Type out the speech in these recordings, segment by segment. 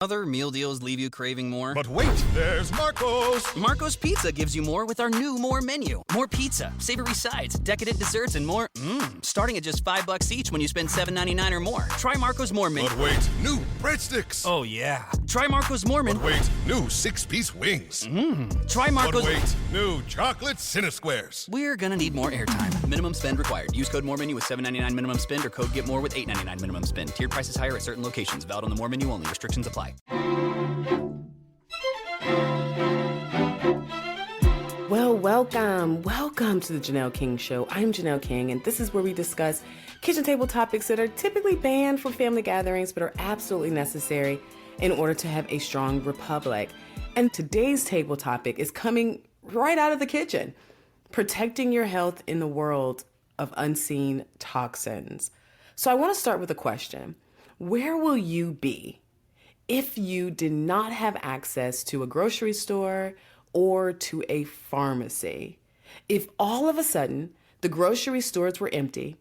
Other meal deals leave you craving more. But wait, there's Marco's. Marco's Pizza gives you more with our new More menu. More pizza, savory sides, decadent desserts, and more. Starting at just $5 each when you spend $7.99 or more. Try Marco's More menu. But wait, new breadsticks. Oh yeah. Try Marco's More menu. But wait, new 6-piece wings. Try Marco's. But wait, new chocolate Cinnasquares. We're gonna need more airtime. Minimum spend required. Use code More menu with $7.99 minimum spend or code Get More with $8.99 minimum spend. Tiered prices higher at certain locations. Valid on the More menu only. Restrictions apply. Well, welcome to the Janelle King Show. I'm Janelle King, and this is where we discuss kitchen table topics that are typically banned from family gatherings, but are absolutely necessary in order to have a strong republic. And today's table topic is coming right out of the kitchen: protecting your health in the world of unseen toxins. So I want to start with a question. Where will you be if you did not have access to a grocery store or to a pharmacy? If all of a sudden the grocery stores were empty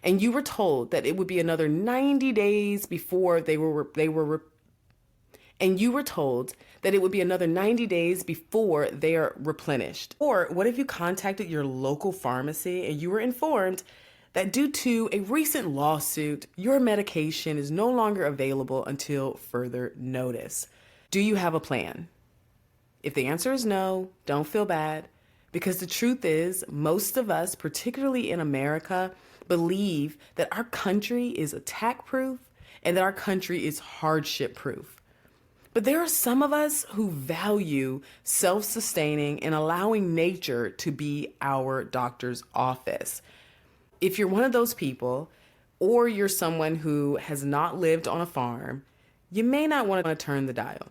and you were told that it would be another 90 days before they were replenished? Or what if you contacted your local pharmacy and you were informed that due to a recent lawsuit, your medication is no longer available until further notice? Do you have a plan? If the answer is no, don't feel bad, because the truth is, most of us, particularly in America, believe that our country is attack-proof and that our country is hardship-proof. But there are some of us who value self-sustaining and allowing nature to be our doctor's office. If you're one of those people, or you're someone who has not lived on a farm, you may not want to turn the dial.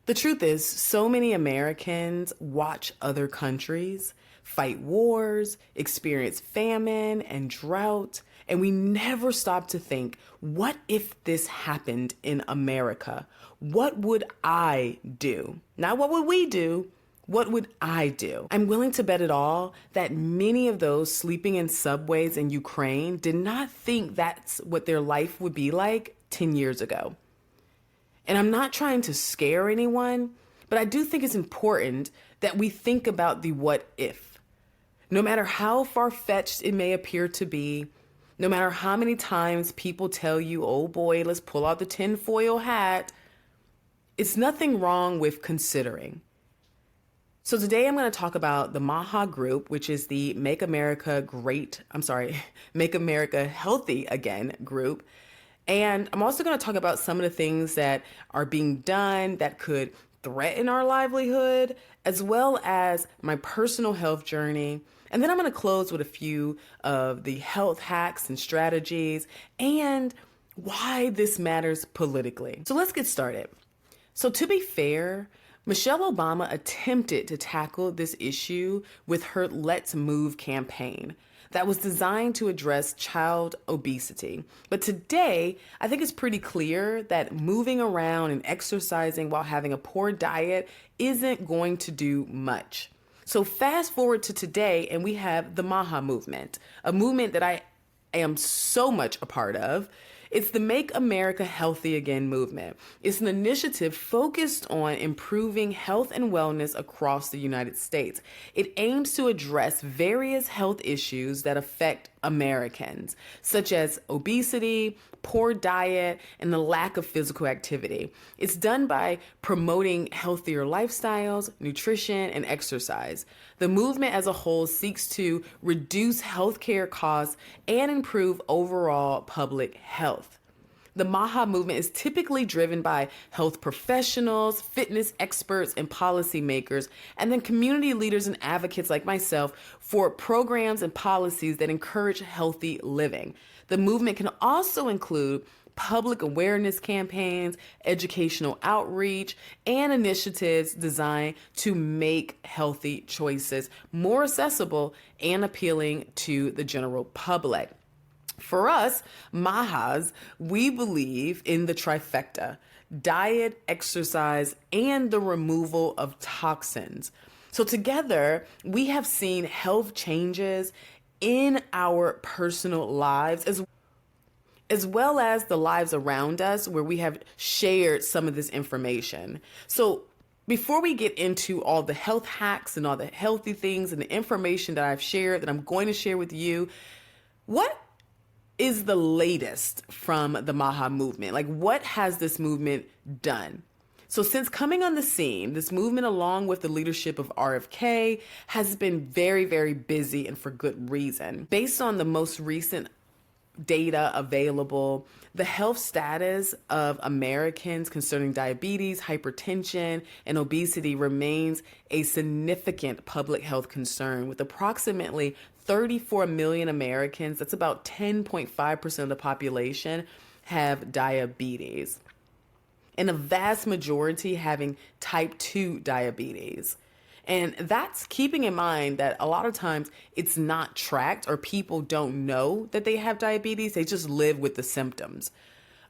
The truth is, so many Americans watch other countries fight wars, experience famine and drought, and we never stop to think, what if this happened in America? What would I do? Not what would we do? What would I do? I'm willing to bet it all that many of those sleeping in subways in Ukraine did not think that's what their life would be like 10 years ago. And I'm not trying to scare anyone, but I do think it's important that we think about the what if. No matter how far-fetched it may appear to be, no matter how many times people tell you, oh boy, let's pull out the tinfoil hat, it's nothing wrong with considering. So today I'm going to talk about the MAHA group, which is the Make America Healthy Again group. And I'm also going to talk about some of the things that are being done that could threaten our livelihood, as well as my personal health journey. And then I'm going to close with a few of the health hacks and strategies and why this matters politically. So let's get started. So to be fair, Michelle Obama attempted to tackle this issue with her Let's Move campaign that was designed to address child obesity. But today, I think it's pretty clear that moving around and exercising while having a poor diet isn't going to do much. So fast forward to today, and we have the MAHA movement, a movement that I am so much a part of. It's the Make America Healthy Again movement. It's an initiative focused on improving health and wellness across the United States. It aims to address various health issues that affect Americans, such as obesity, poor diet, and the lack of physical activity. It's done by promoting healthier lifestyles, nutrition, and exercise. The movement as a whole seeks to reduce healthcare costs and improve overall public health. The MAHA movement is typically driven by health professionals, fitness experts, and policymakers, and then community leaders and advocates like myself for programs and policies that encourage healthy living. The movement can also include public awareness campaigns, educational outreach, and initiatives designed to make healthy choices more accessible and appealing to the general public. For us, MAHAs, we believe in the trifecta: diet, exercise, and the removal of toxins. So together, we have seen health changes in our personal lives as well as the lives around us where we have shared some of this information. So before we get into all the health hacks and all the healthy things and the information that I've shared that I'm going to share with you, what is the latest from the MAHA movement? Like, what has this movement done? So since coming on the scene, this movement, along with the leadership of RFK, has been very, very busy, and for good reason. Based on the most recent data available, the health status of Americans concerning diabetes, hypertension, and obesity remains a significant public health concern, with approximately 34 million Americans, that's about 10.5% of the population, have diabetes, and a vast majority having type 2 diabetes. And that's keeping in mind that a lot of times it's not tracked, or people don't know that they have diabetes. They just live with the symptoms.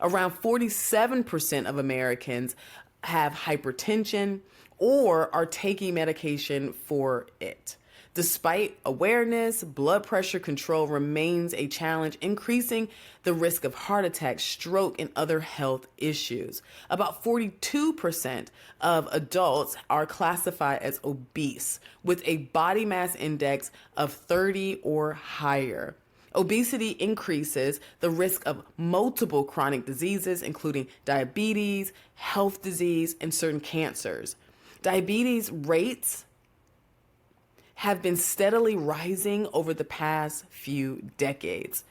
Around 47% of Americans have hypertension or are taking medication for it. Despite awareness, blood pressure control remains a challenge, increasing the risk of heart attack, stroke, and other health issues. About 42% of adults are classified as obese, with a body mass index of 30 or higher. Obesity increases the risk of multiple chronic diseases, including diabetes, health disease, and certain cancers. Diabetes rates have been steadily rising over the past few decades.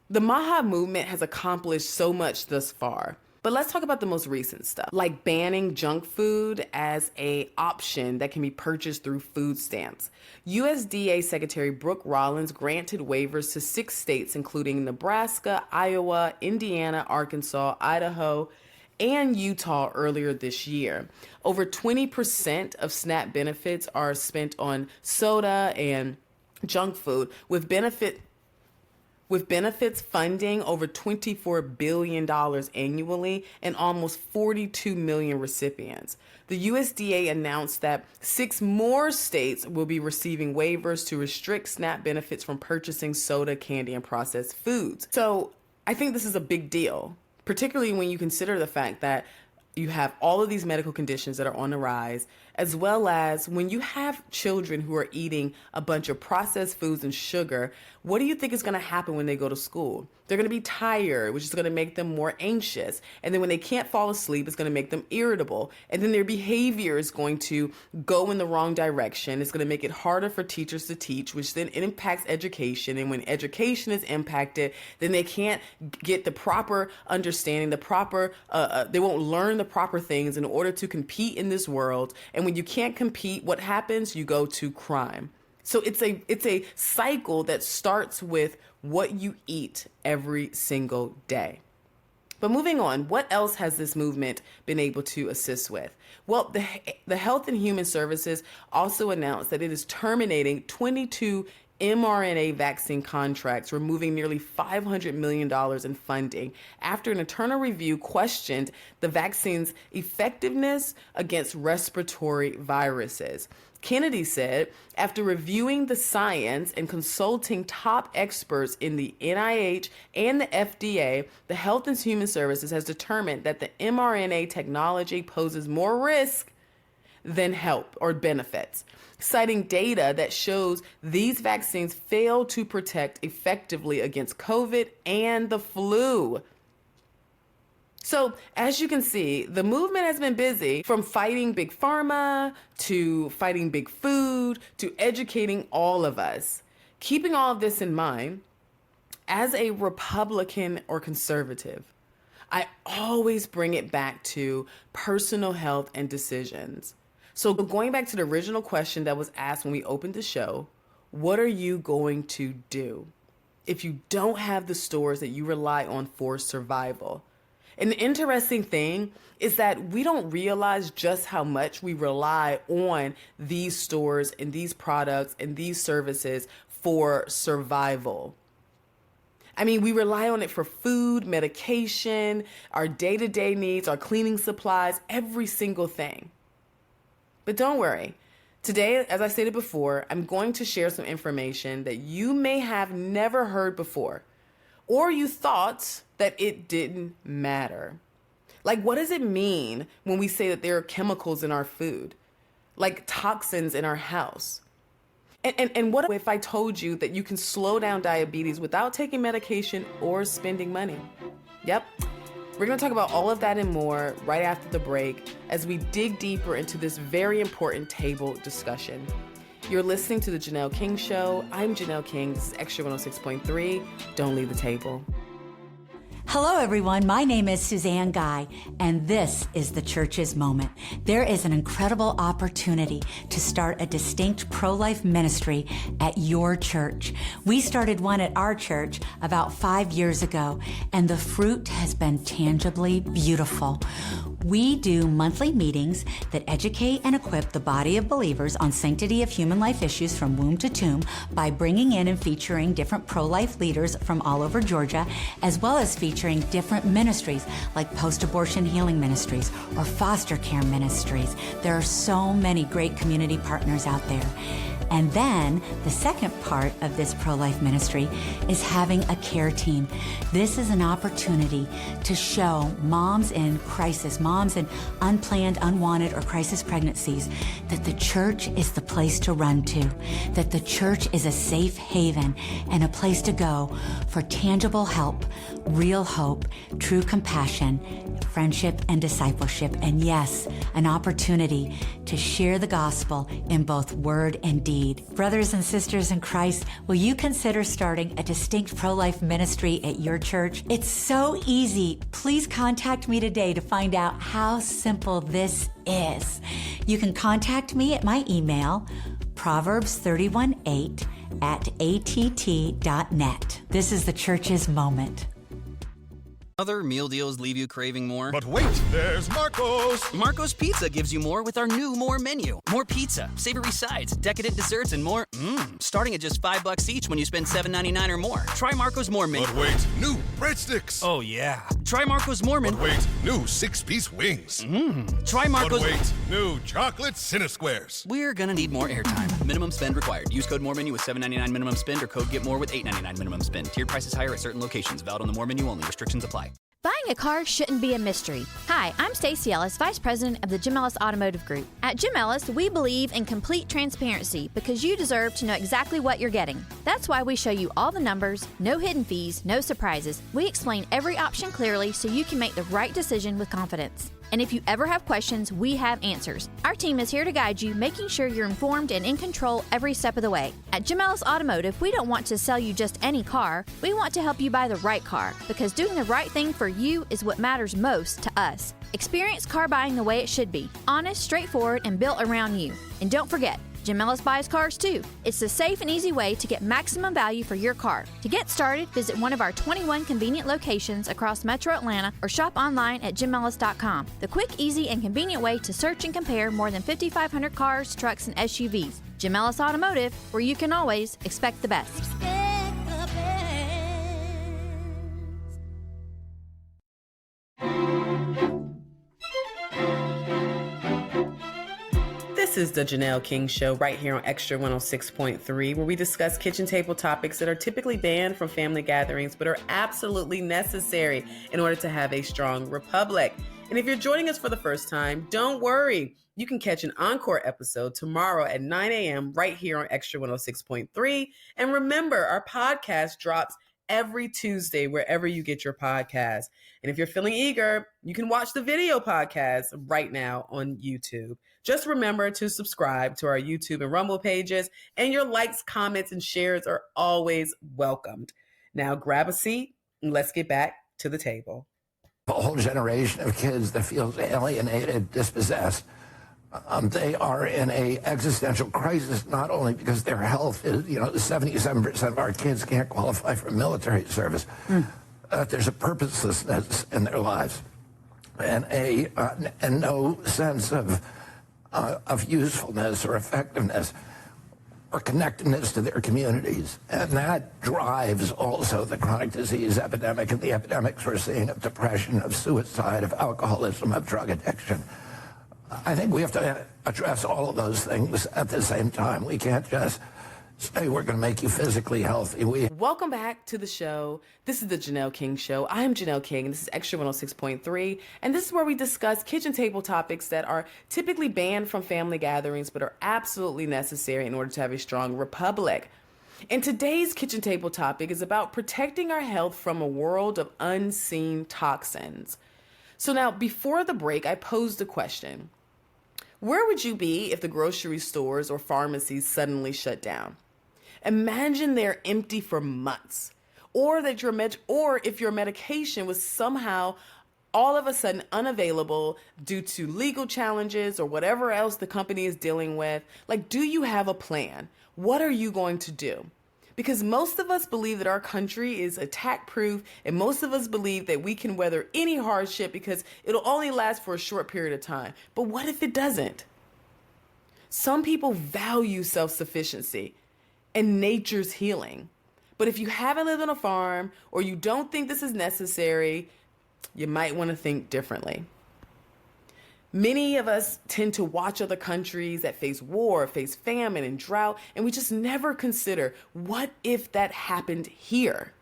The MAHA movement has accomplished so much thus far, but let's talk about the most recent stuff, like banning junk food as an option that can be purchased through food stamps. USDA Secretary Brooke Rollins granted waivers to 6 states, including Nebraska, Iowa, Indiana, Arkansas, Idaho, and Utah earlier this year. Over 20% of SNAP benefits are spent on soda and junk food, with benefits funding over $24 billion annually and almost 42 million recipients. The USDA announced that 6 more states will be receiving waivers to restrict SNAP benefits from purchasing soda, candy, and processed foods. So I think this is a big deal, particularly when you consider the fact that you have all of these medical conditions that are on the rise, as well as when you have children who are eating a bunch of processed foods and sugar. What do you think is going to happen when they go to school? They're going to be tired, which is going to make them more anxious. And then when they can't fall asleep, it's going to make them irritable. And then their behavior is going to go in the wrong direction. It's going to make it harder for teachers to teach, which then impacts education. And when education is impacted, then they can't get the proper understanding, they won't learn the proper things in order to compete in this world. And when you can't compete, what happens? You go to crime. So it's a cycle that starts with what you eat every single day. But moving on, what else has this movement been able to assist with? Well, the Health and Human Services also announced that it is terminating 22 mRNA vaccine contracts, removing nearly $500 million in funding after an internal review questioned the vaccine's effectiveness against respiratory viruses. Kennedy said, after reviewing the science and consulting top experts in the NIH and the FDA, the Health and Human Services has determined that the mRNA technology poses more risk than help or benefits, citing data that shows these vaccines fail to protect effectively against COVID and the flu. So, as you can see, the movement has been busy, from fighting big pharma to fighting big food to educating all of us. Keeping all of this in mind, as a Republican or conservative, I always bring it back to personal health and decisions. So going back to the original question that was asked when we opened the show, what are you going to do if you don't have the stores that you rely on for survival? And the interesting thing is that we don't realize just how much we rely on these stores and these products and these services for survival. I mean, we rely on it for food, medication, our day-to-day needs, our cleaning supplies, every single thing. But don't worry. Today, as I stated before, I'm going to share some information that you may have never heard before, or you thought that it didn't matter. Like, what does it mean when we say that there are chemicals in our food, like toxins in our house? And what if I told you that you can slow down diabetes without taking medication or spending money? Yep. We're going to talk about all of that and more right after the break as we dig deeper into this very important table discussion. You're listening to The Janelle King Show. I'm Janelle King. This is Extra 106.3. Don't leave the table. Hello, everyone. My name is Suzanne Guy, and this is the Church's Moment. There is an incredible opportunity to start a distinct pro-life ministry at your church. We started one at our church about 5 years ago, and the fruit has been tangibly beautiful. We do monthly meetings that educate and equip the body of believers on sanctity of human life issues from womb to tomb by bringing in and featuring different pro-life leaders from all over Georgia, as well as featuring different ministries like post-abortion healing ministries or foster care ministries. There are so many great community partners out there. And then the second part of this pro-life ministry is having a care team. This is an opportunity to show moms in crisis, moms in unplanned, unwanted, or crisis pregnancies that the church is the place to run to, that the church is a safe haven and a place to go for tangible help, real hope, true compassion, friendship, and discipleship. And yes, an opportunity to share the gospel in both word and deed. Brothers and sisters in Christ, will you consider starting a distinct pro-life ministry at your church? It's so easy. Please contact me today to find out how simple this is. You can contact me at my email, proverbs31:8@att.net. This is the Church's Moment. Other meal deals leave you craving more? But wait, there's Marco's. Marco's Pizza gives you more with our new More menu. More pizza, savory sides, decadent desserts, and more. Starting at just $5 each when you spend $7.99 or more. Try Marco's More menu. But wait, new breadsticks. Oh yeah. Try Marco's More menu. But wait, new 6-piece wings. Try Marco's. But wait, new chocolate Cinesquares. We're gonna need more airtime. Minimum spend required. Use code More menu with $7.99 minimum spend or code Get More with $8.99 minimum spend. Tiered prices higher at certain locations. Valid on the More menu only. Restrictions apply. Buying a car shouldn't be a mystery. Hi, I'm Stacey Ellis, Vice President of the Jim Ellis Automotive Group. At Jim Ellis, we believe in complete transparency because you deserve to know exactly what you're getting. That's why we show you all the numbers, no hidden fees, no surprises. We explain every option clearly so you can make the right decision with confidence. And if you ever have questions, we have answers. Our team is here to guide you, making sure you're informed and in control every step of the way. At Jim Ellis Automotive, we don't want to sell you just any car. We want to help you buy the right car, because doing the right thing for you is what matters most to us. Experience car buying the way it should be. Honest, straightforward, and built around you. And don't forget, Jim Ellis buys cars too. It's the safe and easy way to get maximum value for your car. To get started, visit one of our 21 convenient locations across Metro Atlanta or shop online at jimellis.com. The quick, easy, and convenient way to search and compare more than 5,500 cars, trucks, and SUVs. Jim Ellis Automotive, where you can always expect the best. This is the Janelle King Show right here on Extra 106.3, where we discuss kitchen table topics that are typically banned from family gatherings but are absolutely necessary in order to have a strong republic. And if you're joining us for the first time, don't worry. You can catch an encore episode tomorrow at 9 a.m. right here on Extra 106.3. And remember, our podcast drops every Tuesday wherever you get your podcasts. And if you're feeling eager, you can watch the video podcast right now on YouTube. Just remember to subscribe to our YouTube and Rumble pages, and your likes, comments, and shares are always welcomed. Now grab a seat and let's get back to the table. A whole generation of kids that feels alienated, dispossessed. They are in a existential crisis, not only because their health is, 77% of our kids can't qualify for military service. There's a purposelessness in their lives and no sense of usefulness or effectiveness or connectedness to their communities. And that drives also the chronic disease epidemic and the epidemics we're seeing of depression, of suicide, of alcoholism, of drug addiction. I think we have to address all of those things at the same time. We can't just say we're going to make you physically healthy. Welcome back to the show. This is the Janelle King Show. I'm Janelle King, and this is Extra 106.3. And this is where we discuss kitchen table topics that are typically banned from family gatherings, but are absolutely necessary in order to have a strong republic. And today's kitchen table topic is about protecting our health from a world of unseen toxins. So now, before the break, I posed a question. Where would you be if the grocery stores or pharmacies suddenly shut down? Imagine they're empty for months, or that if your medication was somehow all of a sudden unavailable due to legal challenges or whatever else the company is dealing with. Like, do you have a plan? What are you going to do? Because most of us believe that our country is attack-proof, and most of us believe that we can weather any hardship because it'll only last for a short period of time. But what if it doesn't? Some people value self-sufficiency and nature's healing. But if you haven't lived on a farm or you don't think this is necessary, you might want to think differently. Many of us tend to watch other countries that face war, face famine and drought, and we just never consider, what if that happened here?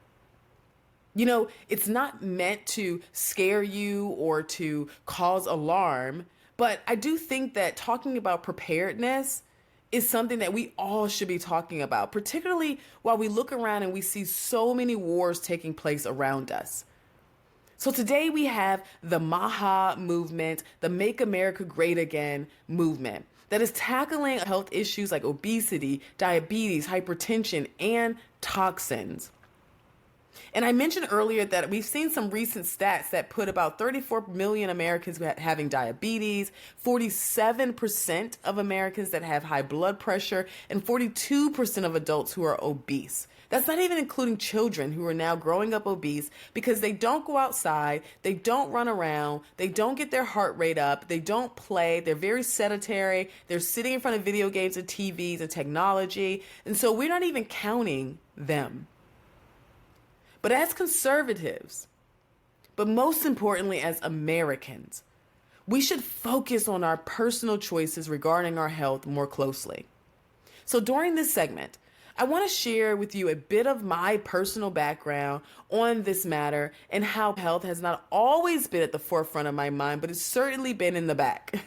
You know, it's not meant to scare you or to cause alarm, but I do think that talking about preparedness is something that we all should be talking about, particularly while we look around and we see so many wars taking place around us. So today we have the MAHA movement, the Make America Great Again movement, that is tackling health issues like obesity, diabetes, hypertension, and toxins. And I mentioned earlier that we've seen some recent stats that put about 34 million Americans having diabetes, 47% of Americans that have high blood pressure, and 42% of adults who are obese. That's not even including children who are now growing up obese because they don't go outside, they don't run around, they don't get their heart rate up, they don't play, they're very sedentary, they're sitting in front of video games and TVs and technology, and so we're not even counting them. But as conservatives, but most importantly as Americans, we should focus on our personal choices regarding our health more closely. So during this segment, I want to share with you a bit of my personal background on this matter and how health has not always been at the forefront of my mind, but it's certainly been in the back.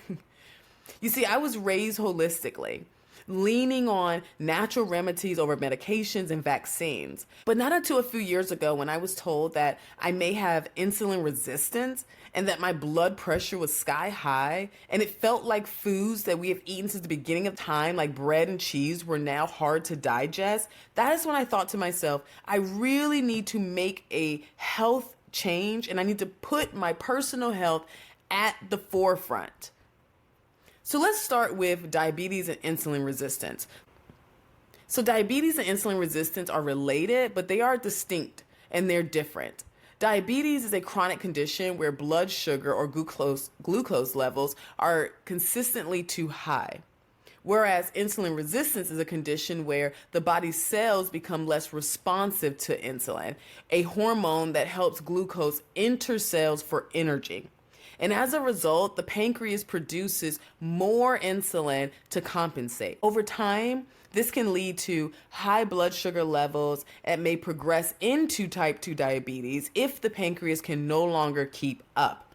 You see, I was raised holistically, leaning on natural remedies over medications and vaccines. But not until a few years ago when I was told that I may have insulin resistance and that my blood pressure was sky high, and it felt like foods that we have eaten since the beginning of time, like bread and cheese, were now hard to digest. That is when I thought to myself, I really need to make a health change, and I need to put my personal health at the forefront. So let's start with diabetes and insulin resistance. So diabetes and insulin resistance are related, but they are distinct and they're different. Diabetes is a chronic condition where blood sugar or glucose levels are consistently too high. Whereas insulin resistance is a condition where the body's cells become less responsive to insulin, a hormone that helps glucose enter cells for energy. And as a result, the pancreas produces more insulin to compensate. Over time, this can lead to high blood sugar levels and may progress into type 2 diabetes if the pancreas can no longer keep up.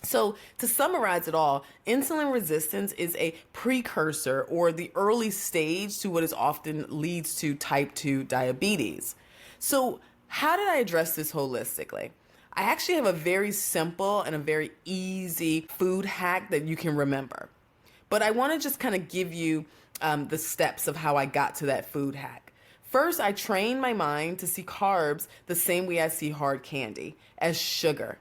So to summarize it all, insulin resistance is a precursor or the early stage to what is often leads to type 2 diabetes. So how did I address this holistically? I actually have a very simple and a very easy food hack that you can remember. But I want to just kind of give you the steps of how I got to that food hack. First, I trained my mind to see carbs the same way I see hard candy, as sugar.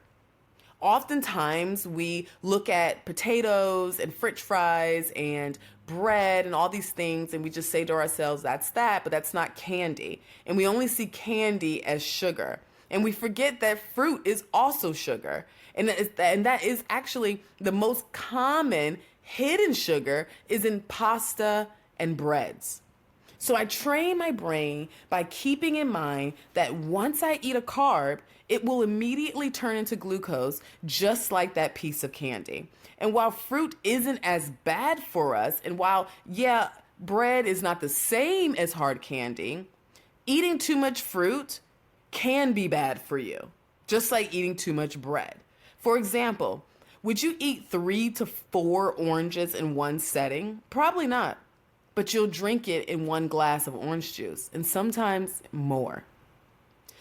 Oftentimes, we look at potatoes and French fries and bread and all these things, and we just say to ourselves, that's that, but that's not candy. And we only see candy as sugar. And we forget that fruit is also sugar. And that is actually the most common hidden sugar is in pasta and breads. So I train my brain by keeping in mind that once I eat a carb, it will immediately turn into glucose, just like that piece of candy. And while fruit isn't as bad for us, and while, bread is not the same as hard candy, eating too much fruit can be bad for you, just like eating too much bread. For example, would you eat 3 to 4 oranges in one setting? Probably not, but you'll drink it in one glass of orange juice, and sometimes more.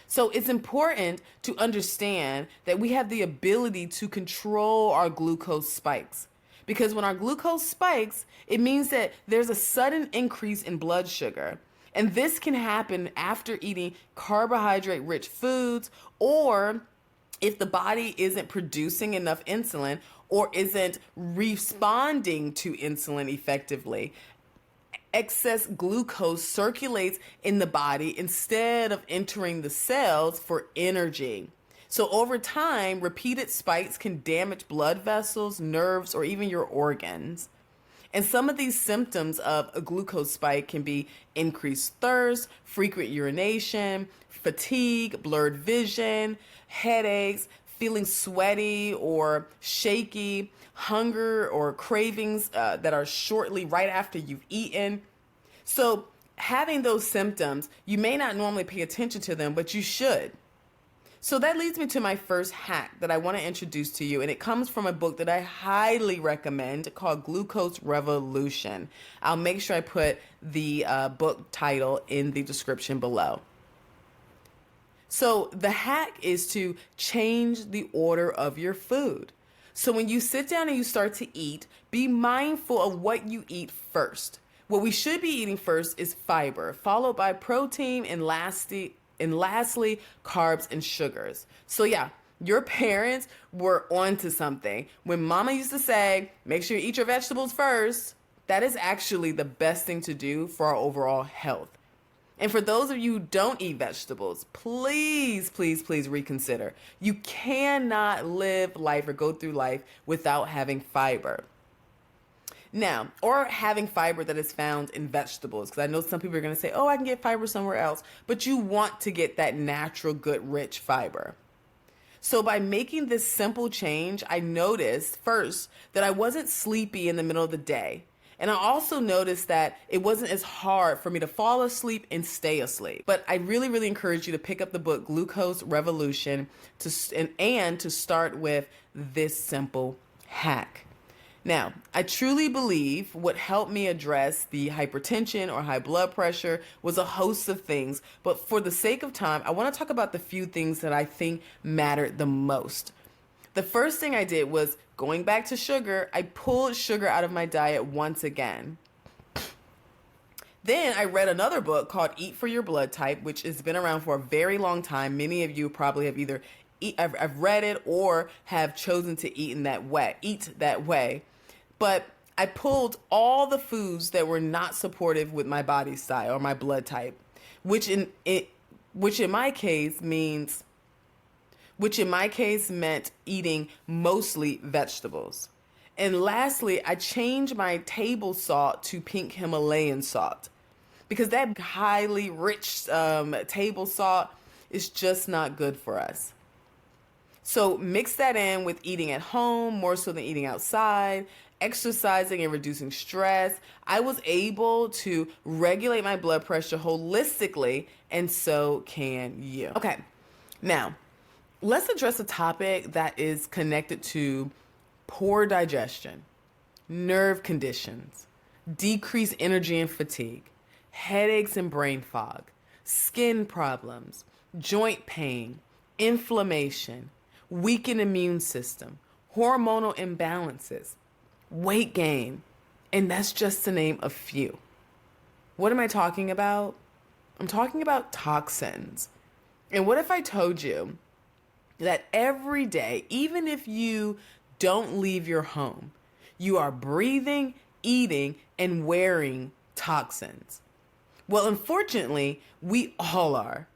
So it's important to understand that we have the ability to control our glucose spikes. Because when our glucose spikes, it means that there's a sudden increase in blood sugar. And this can happen after eating carbohydrate-rich foods, or if the body isn't producing enough insulin or isn't responding to insulin effectively. Excess glucose circulates in the body instead of entering the cells for energy. So over time, repeated spikes can damage blood vessels, nerves, or even your organs. And some of these symptoms of a glucose spike can be increased thirst, frequent urination, fatigue, blurred vision, headaches, feeling sweaty or shaky, hunger or cravings that are shortly right after you've eaten. So having those symptoms, you may not normally pay attention to them, but you should. So that leads me to my first hack that I want to introduce to you, and it comes from a book that I highly recommend called Glucose Revolution. I'll make sure I put the book title in the description below. So the hack is to change the order of your food. So when you sit down and you start to eat, be mindful of what you eat first. What we should be eating first is fiber, followed by protein, and lastly, carbs and sugars. So yeah, your parents were onto something. When mama used to say, make sure you eat your vegetables first, that is actually the best thing to do for our overall health. And for those of you who don't eat vegetables, please, please, please reconsider. You cannot live life or go through life without having fiber. Now, or having fiber that is found in vegetables, because I know some people are going to say, oh, I can get fiber somewhere else, but you want to get that natural, good, rich fiber. So by making this simple change, I noticed first that I wasn't sleepy in the middle of the day. And I also noticed that it wasn't as hard for me to fall asleep and stay asleep. But I really, really encourage you to pick up the book Glucose Revolution and to start with this simple hack. Now, I truly believe what helped me address the hypertension or high blood pressure was a host of things. But for the sake of time, I want to talk about the few things that I think mattered the most. The first thing I did was going back to sugar. I pulled sugar out of my diet once again. Then I read another book called Eat for Your Blood Type, which has been around for a very long time. Many of you probably have either I've read it or have chosen to eat that way. But I pulled all the foods that were not supportive with my body style or my blood type, which in my case meant eating mostly vegetables. And lastly, I changed my table salt to pink Himalayan salt because that highly rich table salt is just not good for us. So mix that in with eating at home more so than eating outside, exercising and reducing stress. I was able to regulate my blood pressure holistically, and so can you. Okay, now let's address a topic that is connected to poor digestion, nerve conditions, decreased energy and fatigue, headaches and brain fog, skin problems, joint pain, inflammation, weakened immune system, hormonal imbalances, weight gain, and that's just to name a few. What am I talking about? I'm talking about toxins. And what if I told you that every day, even if you don't leave your home, you are breathing, eating, and wearing toxins? Well, unfortunately, we all are.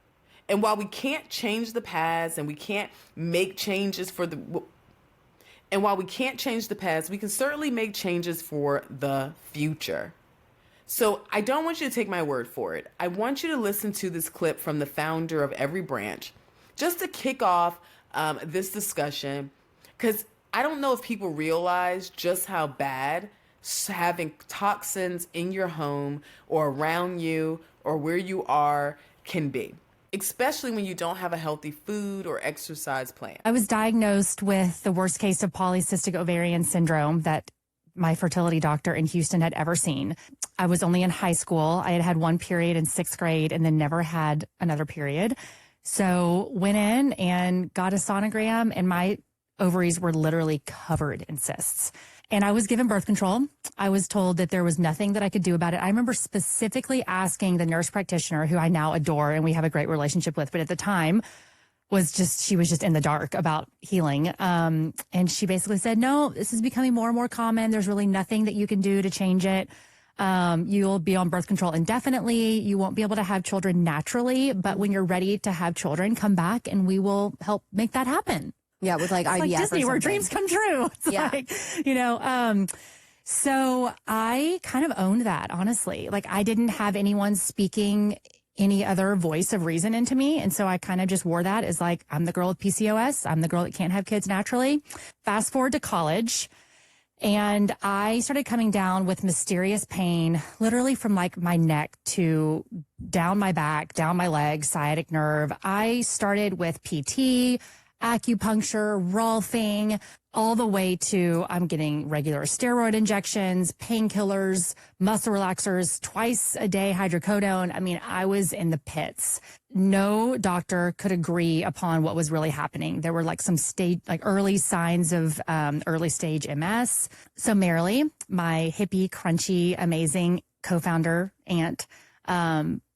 And while we can't change the past and we can't make changes we can certainly make changes for the future. So I don't want you to take my word for it. I want you to listen to this clip from the founder of Every Branch just to kick off this discussion, because I don't know if people realize just how bad having toxins in your home or around you or where you are can be, especially when you don't have a healthy food or exercise plan. I was diagnosed with the worst case of polycystic ovarian syndrome that my fertility doctor in Houston had ever seen. I was only in high school. I had had one period in 6th grade and then never had another period. So went in and got a sonogram, and my ovaries were literally covered in cysts. And I was given birth control. I was told that there was nothing that I could do about it. I remember specifically asking the nurse practitioner, who I now adore and we have a great relationship with, but at the time she was just in the dark about healing. And she basically said, no, this is becoming more and more common. There's really nothing that you can do to change it. You'll be on birth control indefinitely. You won't be able to have children naturally, but when you're ready to have children, come back and we will help make that happen. Yeah, with like IVF like Disney, where dreams come true. It's like, so I kind of owned that, honestly. Like, I didn't have anyone speaking any other voice of reason into me. And so I kind of just wore that as like, I'm the girl with PCOS. I'm the girl that can't have kids naturally. Fast forward to college, and I started coming down with mysterious pain, literally from like my neck to down my back, down my legs, sciatic nerve. I started with PT, acupuncture, rolfing, all the way to I'm getting regular steroid injections, painkillers, muscle relaxers, twice a day hydrocodone. I mean, I was in the pits. No doctor could agree upon what was really happening. There were like some early signs of early stage MS. So Marilee, my hippie, crunchy, amazing co-founder aunt,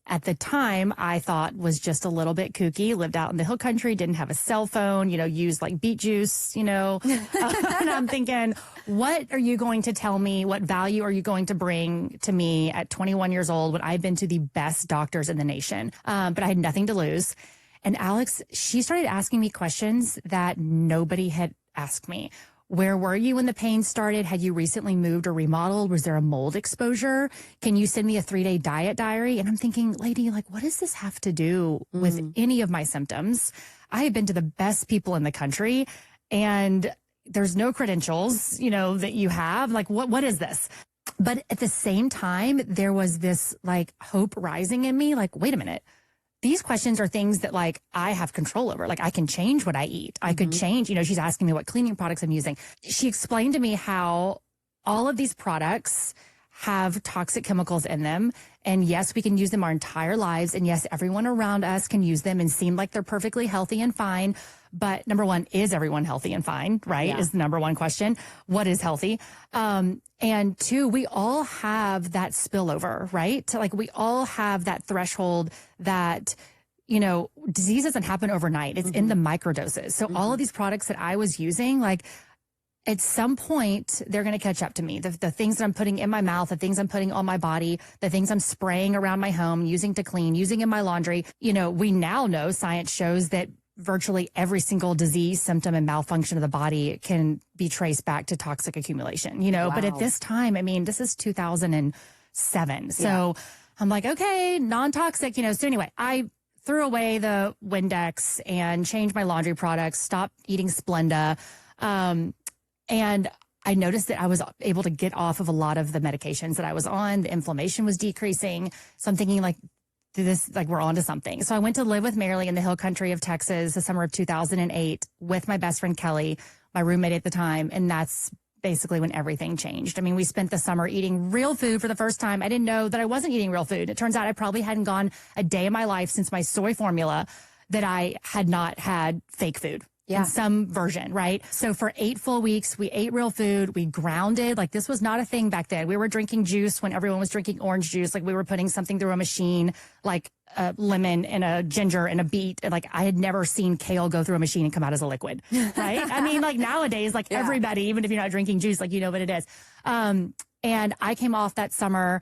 at the time, I thought was just a little bit kooky, lived out in the hill country, didn't have a cell phone, used like beet juice, and I'm thinking, what are you going to tell me? What value are you going to bring to me at 21 years old when I've been to the best doctors in the nation? But I had nothing to lose. And Alex, she started asking me questions that nobody had asked me. Where were you when the pain started? Had you recently moved or remodeled? Was there a mold exposure? Can you send me a 3-day diet diary? And I'm thinking, lady, like, what does this have to do with any of my symptoms? I have been to the best people in the country, and there's no credentials, that you have. Like, what is this? But at the same time, there was this like hope rising in me. Like, wait a minute. These questions are things that like I have control over. Like, I can change what I eat. I could change, she's asking me what cleaning products I'm using. She explained to me how all of these products have toxic chemicals in them. And yes, we can use them our entire lives. And yes, everyone around us can use them and seem like they're perfectly healthy and fine. But number one, is everyone healthy and fine, right? Yeah. Is the number one question. What is healthy? And two, we all have that spillover, right? Like, we all have that threshold that, disease doesn't happen overnight. It's in the microdoses. So all of these products that I was using, like, at some point, they're going to catch up to me. The things that I'm putting in my mouth, the things I'm putting on my body, the things I'm spraying around my home, using to clean, using in my laundry. We now know, science shows that virtually every single disease, symptom, and malfunction of the body can be traced back to toxic accumulation, Wow. But at this time, I mean, this is 2007. So I'm like, okay, non-toxic, So anyway, I threw away the Windex and changed my laundry products, stopped eating Splenda. And I noticed that I was able to get off of a lot of the medications that I was on. The inflammation was decreasing. So I'm thinking, like, we're onto something. So I went to live with Marilee in the hill country of Texas the summer of 2008 with my best friend Kelly, my roommate at the time. And that's basically when everything changed. I mean, we spent the summer eating real food for the first time. I didn't know that I wasn't eating real food. It turns out I probably hadn't gone a day in my life since my soy formula that I had not had fake food. In some version, right? So for 8 full weeks, we ate real food. We grounded. Like, this was not a thing back then. We were drinking juice when everyone was drinking orange juice. Like, we were putting something through a machine, like a lemon and a ginger and a beet. And like, I had never seen kale go through a machine and come out as a liquid, right? I mean, like, nowadays, like, everybody, even if you're not drinking juice, like, what it is. And I came off that summer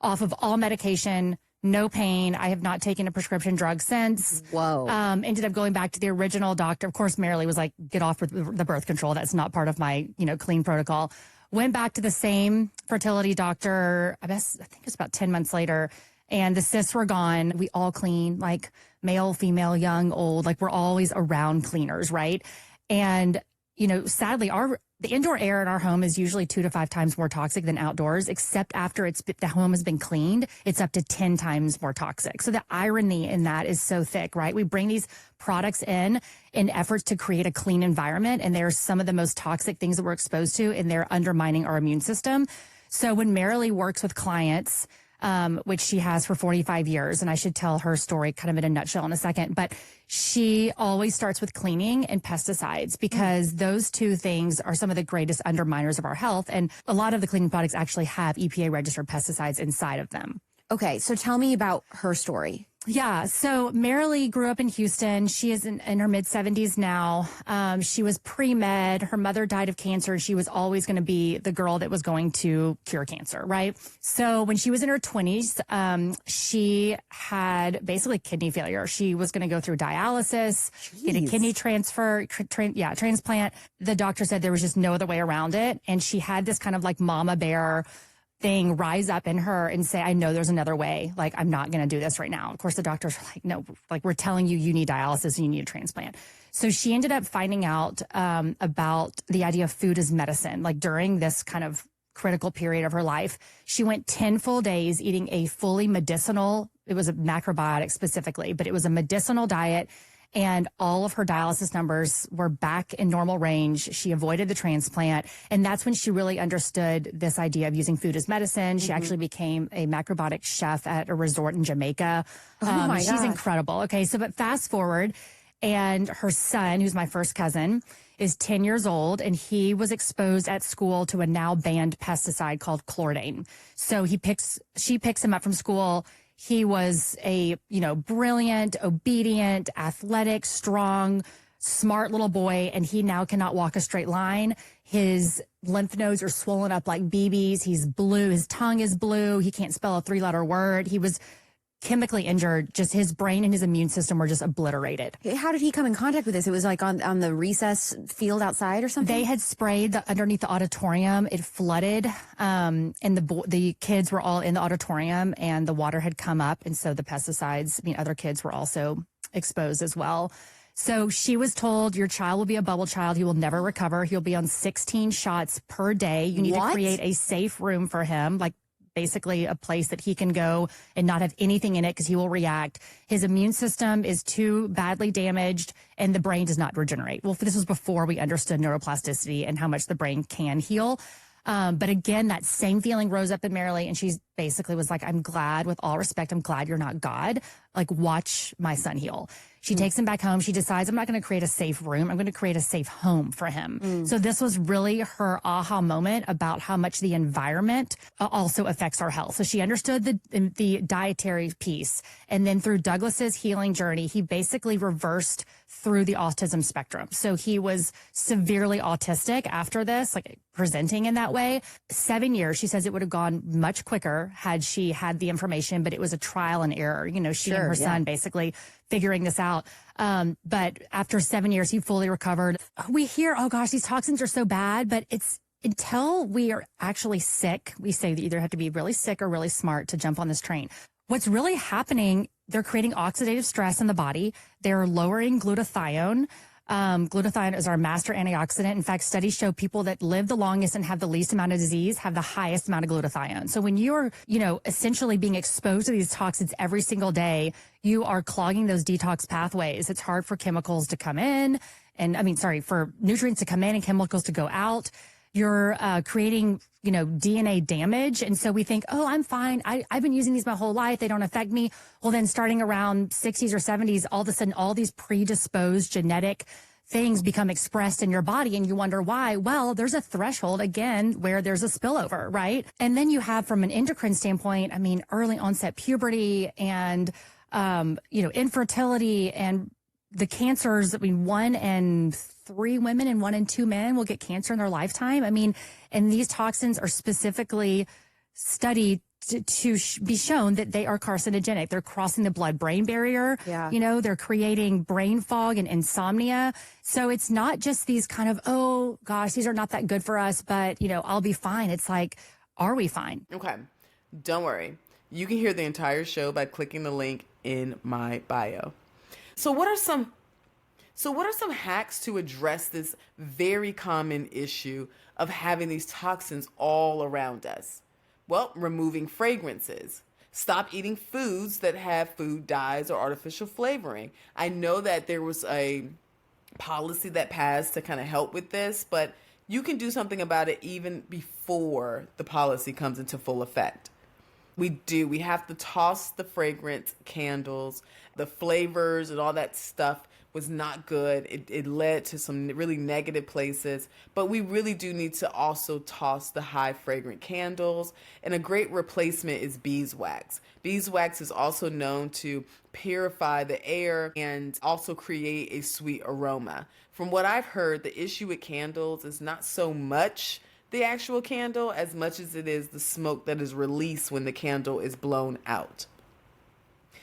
off of all medication, no pain. I have not taken a prescription drug since. Whoa. Ended up going back to the original doctor. Of course, Marilee was like, get off with the birth control. That's not part of my, clean protocol. Went back to the same fertility doctor, I think it's about 10 months later, and the cysts were gone. We all clean, like, male, female, young, old, like, we're always around cleaners, right? And sadly, the indoor air in our home is usually 2 to 5 times more toxic than outdoors, except after the home has been cleaned, it's up to 10 times more toxic. So the irony in that is so thick, right? We bring these products in efforts to create a clean environment, and they're some of the most toxic things that we're exposed to, and they're undermining our immune system. So when Marilee works with clients, which she has for 45 years. And I should tell her story kind of in a nutshell in a second. But she always starts with cleaning and pesticides because those two things are some of the greatest underminers of our health. And a lot of the cleaning products actually have EPA registered pesticides inside of them. Okay, so tell me about her story. Yeah, so Marilee grew up in Houston. She is in her mid-70s now. She was pre-med. Her mother died of cancer. She was always going to be the girl that was going to cure cancer, right? So when she was in her 20s, she had basically kidney failure. She was going to go through dialysis, get a kidney transplant. The doctor said there was just no other way around it. And she had this kind of like mama bear thing rise up in her and say, I know there's another way. Like, I'm not going to do this right now. Of course, the doctors were like, no, like, we're telling you, you need dialysis and you need a transplant. So she ended up finding out about the idea of food as medicine. Like during this kind of critical period of her life, she went 10 full days eating a fully medicinal, it was a macrobiotic specifically, but it was a medicinal diet. And all of her dialysis numbers were back in normal range. She avoided the transplant. And that's when she really understood this idea of using food as medicine. She actually became a macrobiotic chef at a resort in Jamaica. She's incredible. Okay, so but fast forward, and her son, who's my first cousin, is 10 years old, and he was exposed at school to a now banned pesticide called chlordane. So she picks him up from school. He was a, brilliant, obedient, athletic, strong, smart little boy, and he now cannot walk a straight line. His lymph nodes are swollen up like BBs. He's blue. His tongue is blue. He can't spell a 3-letter word. He was chemically injured. Just his brain and his immune system were just obliterated. How did he come in contact with this? It was like on the recess field outside or something? They had sprayed underneath the auditorium. It flooded, and the kids were all in the auditorium, and the water had come up, and so the pesticides, other kids were also exposed as well. So she was told, your child will be a bubble child. He will never recover. He'll be on 16 shots per day. You need to create a safe room for him, like basically a place that he can go and not have anything in it because he will react. His immune system is too badly damaged and the brain does not regenerate. Well, this was before we understood neuroplasticity and how much the brain can heal. But again, that same feeling rose up in Marilee, and she basically was like, I'm glad, with all respect, I'm glad you're not God. Like, watch my son heal. She takes him back home. She decides, I'm not going to create a safe room. I'm going to create a safe home for him. So this was really her aha moment about how much the environment also affects our health. So she understood the dietary piece. And then through Douglas's healing journey, he basically reversed through the autism spectrum. So he was severely autistic after this, like presenting in that way. 7 years, she says it would have gone much quicker had she had the information, but it was a trial and error. She and her son basically figuring this out. But after 7 years, he fully recovered. We hear, oh gosh, these toxins are so bad, but it's until we are actually sick, we say that you either have to be really sick or really smart to jump on this train. What's really happening, they're creating oxidative stress in the body. They're lowering glutathione. Glutathione is our master antioxidant. In fact, studies show people that live the longest and have the least amount of disease have the highest amount of glutathione. So when you're, essentially being exposed to these toxins every single day, you are clogging those detox pathways. It's hard for chemicals to come in for nutrients to come in and chemicals to go out. You're creating, DNA damage. And so we think, oh, I'm fine. I've been using these my whole life. They don't affect me. Well, then starting around 60s or 70s, all of a sudden, all these predisposed genetic things become expressed in your body and you wonder why. Well, there's a threshold, again, where there's a spillover, right? And then you have, from an endocrine standpoint, early onset puberty and, infertility and the cancers. 1 in 3 women and 1 in 2 men will get cancer in their lifetime. And these toxins are specifically studied to be shown that they are carcinogenic. They're crossing the blood-brain barrier. Yeah. They're creating brain fog and insomnia. So it's not just these kind of, oh gosh, these are not that good for us, but I'll be fine. It's like, are we fine? Okay, don't worry. You can hear the entire show by clicking the link in my bio. So what are some So what are some hacks to address this very common issue of having these toxins all around us? Well, removing fragrances. Stop eating foods that have food dyes or artificial flavoring. I know that there was a policy that passed to kind of help with this, but you can do something about it even before the policy comes into full effect. We have to toss the fragrance candles, the flavors and all that stuff was not good. It led to some really negative places, but we really do need to also toss the high fragrant candles. And a great replacement is beeswax. Beeswax is also known to purify the air and also create a sweet aroma. From what I've heard, the issue with candles is not so much the actual candle as much as it is the smoke that is released when the candle is blown out.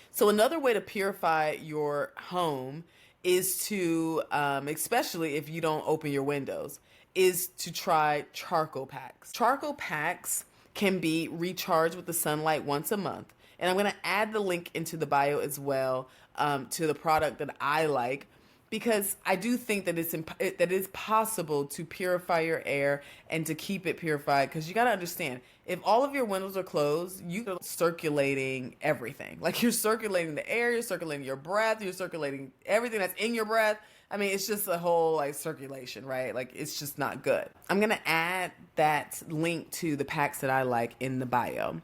So another way to purify your home is to, especially if you don't open your windows, is to try charcoal packs. Charcoal packs can be recharged with the sunlight once a month. And I'm going to add the link into the bio as well to the product that I like, because I do think that it is possible to purify your air and to keep it purified. Because you got to understand, if all of your windows are closed, you're circulating everything. Like, you're circulating the air, you're circulating your breath, you're circulating everything that's in your breath. I mean, it's just a whole like circulation, right? Like, it's just not good. I'm going to add that link to the packs that I like in the bio.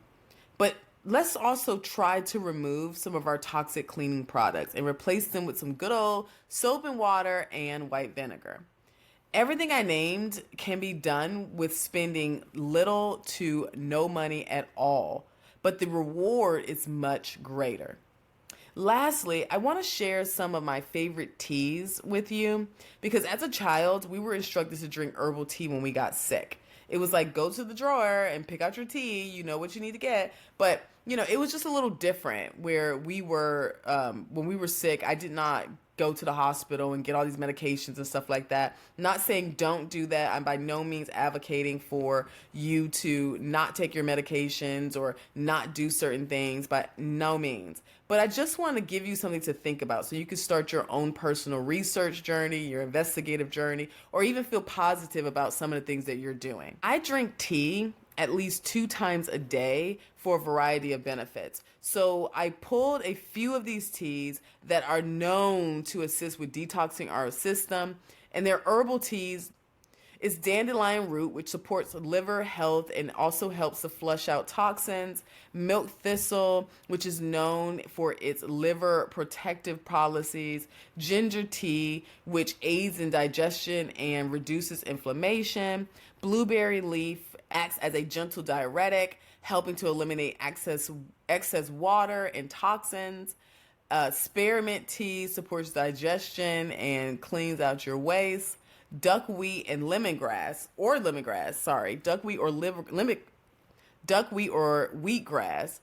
But let's also try to remove some of our toxic cleaning products and replace them with some good old soap and water and white vinegar. Everything I named can be done with spending little to no money at all, but the reward is much greater. Lastly, I want to share some of my favorite teas with you, because as a child, we were instructed to drink herbal tea when we got sick. It was like, go to the drawer and pick out your tea, you know what you need to get. But, you know, it was just a little different where we were, when we were sick, I did not go to the hospital and get all these medications and stuff like that. Not saying don't do that. I'm by no means advocating for you to not take your medications or not do certain things, by no means. But I just want to give you something to think about so you can start your own personal research journey, your investigative journey, or even feel positive about some of the things that you're doing. I drink tea at least 2 times a day for a variety of benefits. So I pulled a few of these teas that are known to assist with detoxing our system, and they're herbal teas. It's dandelion root, which supports liver health and also helps to flush out toxins. Milk thistle, which is known for its liver protective policies. Ginger tea, which aids in digestion and reduces inflammation. Blueberry leaf acts as a gentle diuretic, helping to eliminate excess water and toxins. Spearmint tea supports digestion and cleans out your waste. Duckweed or wheatgrass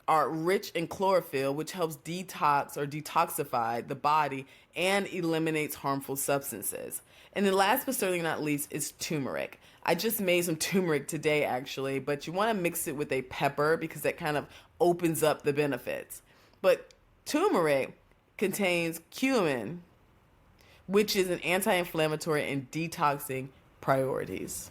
are rich in chlorophyll, which helps detox or detoxify the body and eliminates harmful substances. And then last but certainly not least is turmeric. I just made some turmeric today, actually, but you want to mix it with a pepper because that kind of opens up the benefits. But turmeric contains cumin, which is an anti-inflammatory and detoxing priorities.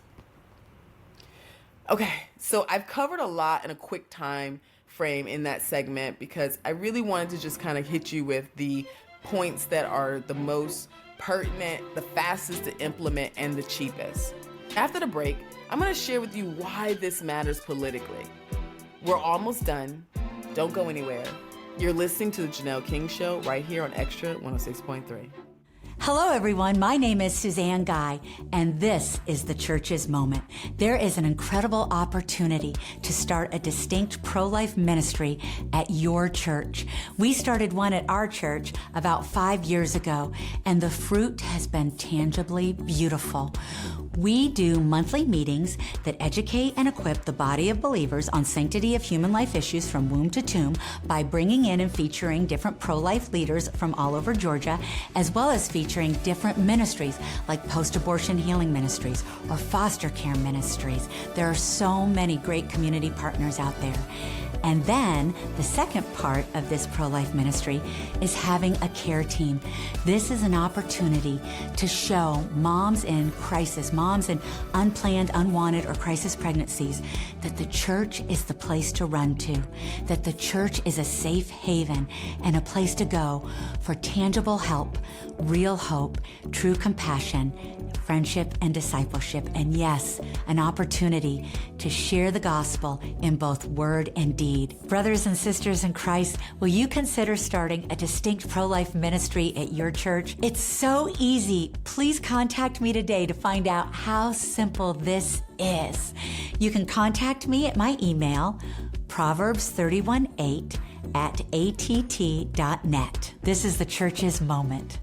Okay, so I've covered a lot in a quick time frame in that segment because I really wanted to just kind of hit you with the points that are the most pertinent, the fastest to implement, and the cheapest. After the break, I'm going to share with you why this matters politically. We're almost done. Don't go anywhere. You're listening to the Janelle King Show right here on Extra 106.3. Hello, everyone. My name is Suzanne Guy, and this is the Church's Moment. There is an incredible opportunity to start a distinct pro-life ministry at your church. We started one at our church about 5 years ago, and the fruit has been tangibly beautiful. We do monthly meetings that educate and equip the body of believers on sanctity of human life issues from womb to tomb by bringing in and featuring different pro-life leaders from all over Georgia, as well as featuring different ministries like post-abortion healing ministries or foster care ministries. There are so many great community partners out there. And then the second part of this pro-life ministry is having a care team. This is an opportunity to show moms in crisis, moms in unplanned, unwanted, or crisis pregnancies that the church is the place to run to, that the church is a safe haven and a place to go for tangible help, real hope, true compassion, friendship, and discipleship. And yes, an opportunity to share the gospel in both word and deed. Brothers and sisters in Christ, will you consider starting a distinct pro-life ministry at your church? It's so easy. Please contact me today to find out how simple this is. You can contact me at my email, proverbs31:8@att.net. This is the church's moment.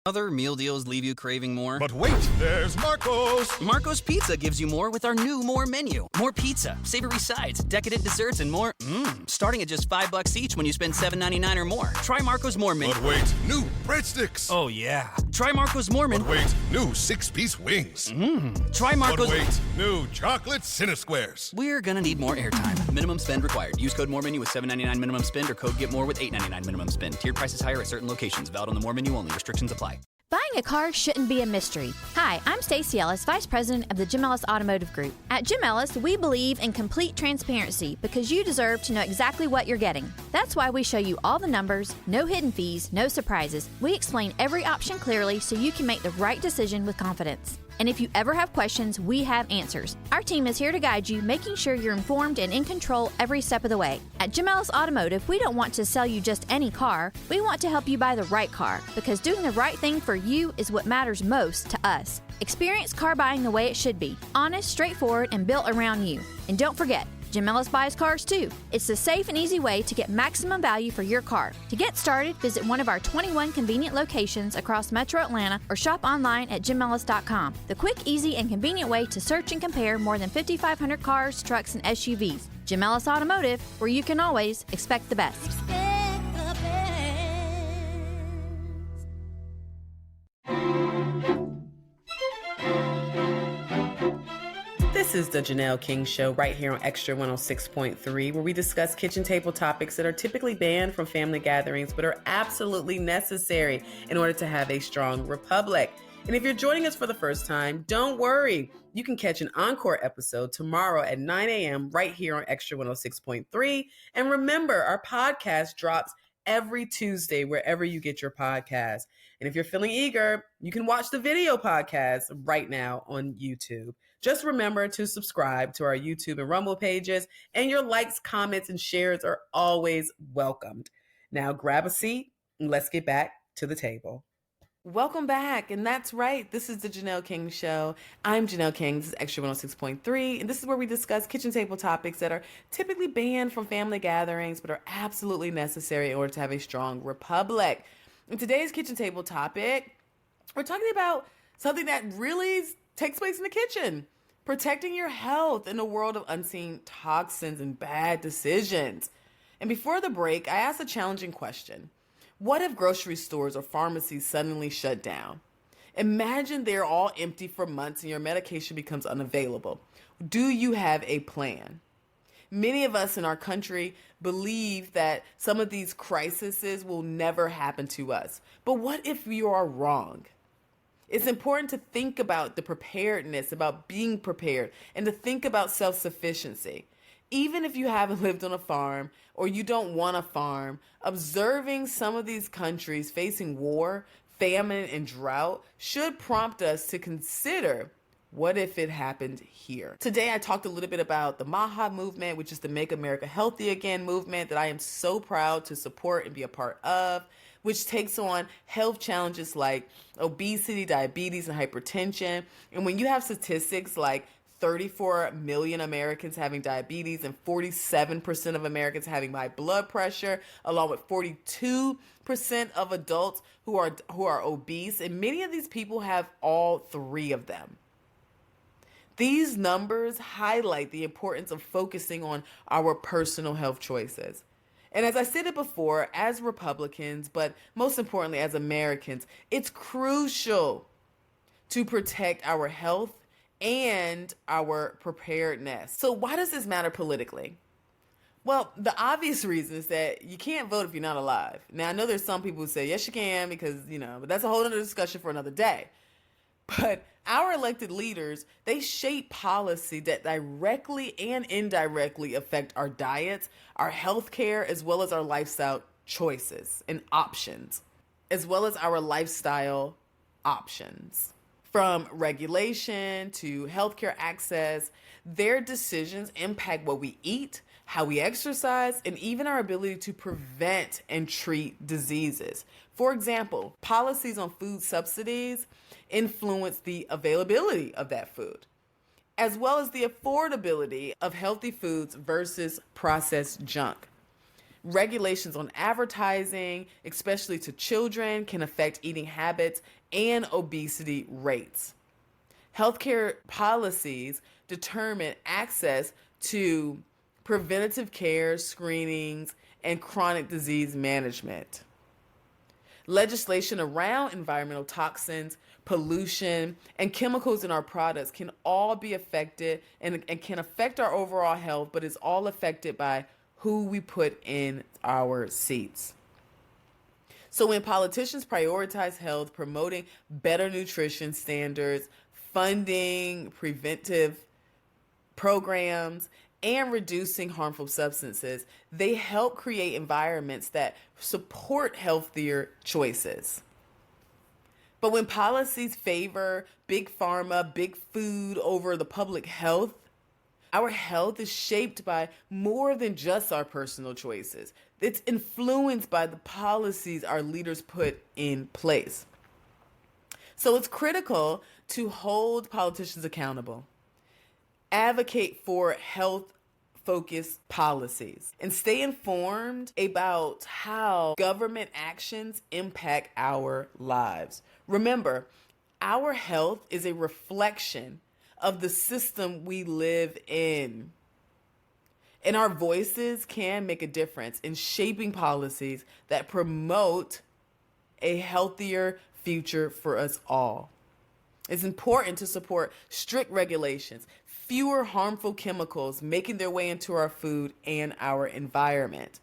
Other meal deals leave you craving more? But wait, there's Marco's. Marco's Pizza gives you more with our new More menu. More pizza, savory sides, decadent desserts, and more. Starting at just $5 each when you spend $7.99 or more. Try Marco's More menu. But wait, new breadsticks. Oh yeah. Try Marco's More menu. But wait, new 6-piece wings. Try Marco's. But wait, new chocolate Cinesquares. We're gonna need more airtime. Minimum spend required. Use code More menu with $7.99 minimum spend or code Get More with $8.99 minimum spend. Tiered prices higher at certain locations. Valid on the More menu only. Restrictions apply. Buying a car shouldn't be a mystery. Hi, I'm Stacey Ellis, Vice President of the Jim Ellis Automotive Group. At Jim Ellis, we believe in complete transparency because you deserve to know exactly what you're getting. That's why we show you all the numbers, no hidden fees, no surprises. We explain every option clearly so you can make the right decision with confidence. And if you ever have questions, we have answers. Our team is here to guide you, making sure you're informed and in control every step of the way. At Jim Ellis Automotive, we don't want to sell you just any car. We want to help you buy the right car because doing the right thing for you is what matters most to us. Experience car buying the way it should be, honest, straightforward, and built around you. And don't forget, Jim Ellis buys cars too. It's the safe and easy way to get maximum value for your car. To get started, visit one of our 21 convenient locations across Metro Atlanta or shop online at jimellis.com. The quick, easy, and convenient way to search and compare more than 5,500 cars, trucks, and SUVs. Jim Ellis Automotive, where you can always expect the best. This is the Janelle King Show right here on Extra 106.3, where we discuss kitchen table topics that are typically banned from family gatherings but are absolutely necessary in order to have a strong republic. And if you're joining us for the first time, don't worry. You can catch an encore episode tomorrow at 9 a.m. right here on Extra 106.3. And remember, our podcast drops every Tuesday wherever you get your podcast. And if you're feeling eager, you can watch the video podcast right now on YouTube. Just remember to subscribe to our YouTube and Rumble pages, and your likes, comments, and shares are always welcomed. Now grab a seat and let's get back to the table. Welcome back, and that's right. This is the Janelle King Show. I'm Janelle King. This is Extra 106.3, and this is where we discuss kitchen table topics that are typically banned from family gatherings but are absolutely necessary in order to have a strong republic. In today's kitchen table topic, we're talking about something that really takes place in the kitchen. Protecting your health in a world of unseen toxins and bad decisions. And before the break, I asked a challenging question. What if grocery stores or pharmacies suddenly shut down? Imagine they're all empty for months and your medication becomes unavailable. Do you have a plan? Many of us in our country believe that some of these crises will never happen to us. But what if you are wrong? It's important to think about the preparedness, about being prepared, and to think about self-sufficiency. Even if you haven't lived on a farm or you don't want a farm, observing some of these countries facing war, famine, and drought should prompt us to consider, what if it happened here? Today, I talked a little bit about the MAHA movement, which is the Make America Healthy Again movement that I am so proud to support and be a part of, which takes on health challenges like obesity, diabetes, and hypertension. And when you have statistics like 34 million Americans having diabetes and 47% of Americans having high blood pressure, along with 42% of adults who are obese, and many of these people have all three of them. These numbers highlight the importance of focusing on our personal health choices. And as I stated before, as Republicans, but most importantly as Americans, it's crucial to protect our health and our preparedness. So why does this matter politically? Well, the obvious reason is that you can't vote if you're not alive. Now, I know there's some people who say, yes, you can, because, but that's a whole other discussion for another day. But our elected leaders, they shape policy that directly and indirectly affect our diets, our health care, as well as our lifestyle choices and options, as well as our lifestyle options. From regulation to healthcare access, their decisions impact what we eat, how we exercise, and even our ability to prevent and treat diseases. For example, policies on food subsidies influence the availability of that food, as well as the affordability of healthy foods versus processed junk. Regulations on advertising, especially to children, can affect eating habits and obesity rates. Healthcare policies determine access to preventative care, screenings, and chronic disease management. Legislation around environmental toxins, pollution, and chemicals in our products can all be affected and can affect our overall health, but is all affected by who we put in our seats. So when politicians prioritize health, promoting better nutrition standards, funding preventive programs, and reducing harmful substances, they help create environments that support healthier choices. But when policies favor big pharma, big food over the public health, our health is shaped by more than just our personal choices. It's influenced by the policies our leaders put in place. So it's critical to hold politicians accountable, advocate for health-focused policies, and stay informed about how government actions impact our lives. Remember, our health is a reflection of the system we live in. And our voices can make a difference in shaping policies that promote a healthier future for us all. It's important to support strict regulations, fewer harmful chemicals making their way into our food and our environment.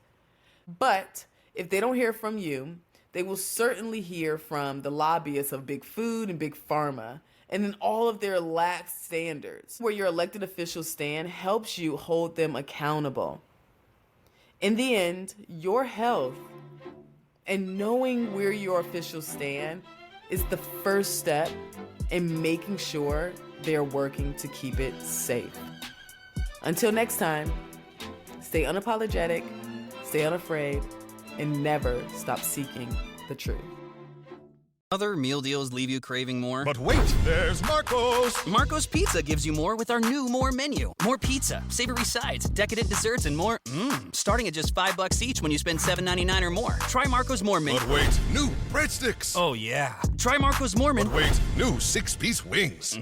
But if they don't hear from you, they will certainly hear from the lobbyists of big food and big pharma, and then all of their lax standards. Where your elected officials stand helps you hold them accountable. In the end, your health and knowing where your officials stand is the first step in making sure they're working to keep it safe. Until next time, stay unapologetic, stay unafraid, and never stop seeking the truth. Other meal deals leave you craving more? But wait, there's Marco's. Marco's Pizza gives you more with our new More menu. More pizza, savory sides, decadent desserts, and more. Starting at just $5 each when you spend $7.99 or more. Try Marco's More menu. But wait, new breadsticks. Oh yeah. Try Marco's More menu. But wait, new 6-piece wings.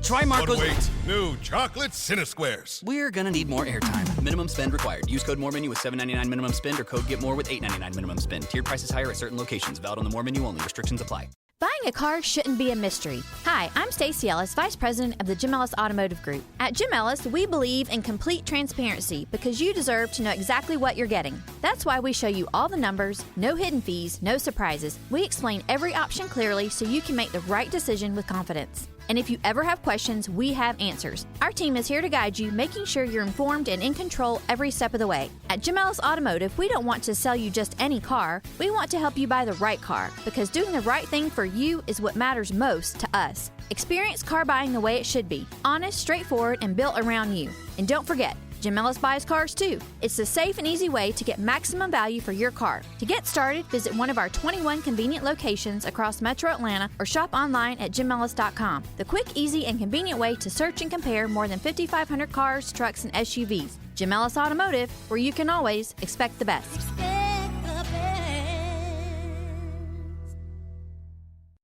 Try Marco's. But wait, new chocolate Cinesquares. We're gonna need more airtime. Minimum spend required. Use code More menu with $7.99 minimum spend or code Get More with $8.99 minimum spend. Tiered prices higher at certain locations. Valid on the More menu only. Restrictions apply. Buying a car shouldn't be a mystery. Hi, I'm Stacey Ellis, Vice President of the Jim Ellis Automotive Group. At Jim Ellis, we believe in complete transparency because you deserve to know exactly what you're getting. That's why we show you all the numbers, no hidden fees, no surprises. We explain every option clearly so you can make the right decision with confidence. And if you ever have questions, we have answers. Our team is here to guide you, making sure you're informed and in control every step of the way. At Jim Ellis Automotive, we don't want to sell you just any car. We want to help you buy the right car because doing the right thing for you is what matters most to us. Experience car buying the way it should be. Honest, straightforward, and built around you. And don't forget, Jim Ellis buys cars too. It's a safe and easy way to get maximum value for your car. To get started, visit one of our 21 convenient locations across Metro Atlanta or shop online at jimellis.com. The quick, easy, and convenient way to search and compare more than 5,500 cars, trucks, and SUVs. Jim Ellis Automotive, where you can always expect the best.